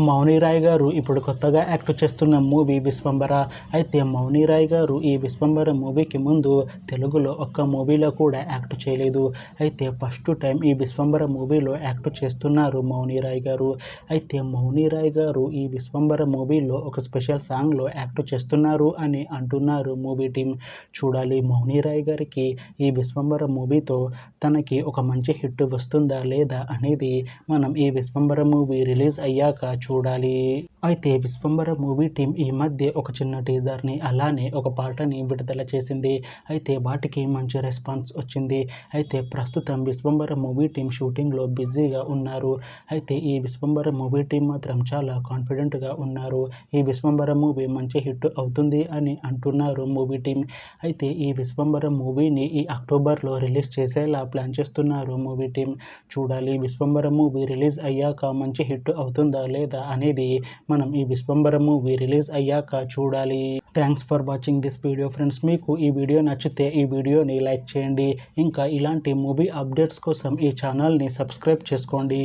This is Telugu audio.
మౌని రాయ్ గారు ఇప్పుడు కొత్తగా యాక్ట్ చేస్తున్న మూవీ విశ్వంబర. అయితే మౌని రాయ్ గారు ఈ విశ్వంబర మూవీకి ముందు తెలుగులో ఒక్క మూవీలో కూడా యాక్ట్ చేయలేదు. అయితే ఫస్ట్ టైం ఈ విశ్వంబర మూవీలో యాక్ట్ చేస్తున్నారు మౌని రాయ్ గారు. అయితే మౌని రాయ్ గారు ఈ విశ్వంబర మూవీలో ఒక స్పెషల్ సాంగ్లో యాక్ట్ చేస్తున్నారు అని అంటున్నారు మూవీ టీం. చూడాలి మౌని రాయ్ గారికి ఈ విశ్వంబర మూవీతో తనకి ఒక మంచి హిట్ వస్తుందా లేదా అనేది మనం ఈ విశ్వంబర మూవీ రిలీజ్ అయ్యాక చూడాలి. అయితే విశ్వంబర మూవీ టీం ఈ మధ్య ఒక చిన్న టీజర్ని అలానే ఒక పాటని విడుదల చేసింది. అయితే వాటికి మంచి రెస్పాన్స్ వచ్చింది. అయితే ప్రస్తుతం విశ్వంబర మూవీ టీం షూటింగ్లో బిజీగా ఉన్నారు. అయితే ఈ విశ్వంబర మూవీ టీం మాత్రం చాలా కాన్ఫిడెంట్గా ఉన్నారు. ఈ విశ్వంబర మూవీ మంచి హిట్ అవుతుంది అని అంటున్నారు మూవీ టీం. అయితే ఈ విశ్వంబర మూవీని ఈ అక్టోబర్లో రిలీజ్ చేసేలా ప్లాన్ చేస్తున్నారు మూవీ టీం. చూడాలి విశ్వంబర మూవీ రిలీజ్ అయ్యాక మంచి హిట్ అవుతుందా లేదా అనేది మనం ఈ విశ్వంబర మూవీ రిలీజ్ అయ్యాక చూడాలి. Thanks for watching this video friends. మీకు ఈ వీడియో నచ్చితే ఈ వీడియోని లైక్ చేయండి. ఇంకా ఇలాంటి మూవీ అప్డేట్స్ కోసం ఈ ఛానల్ని సబ్స్క్రైబ్ చేసుకోండి.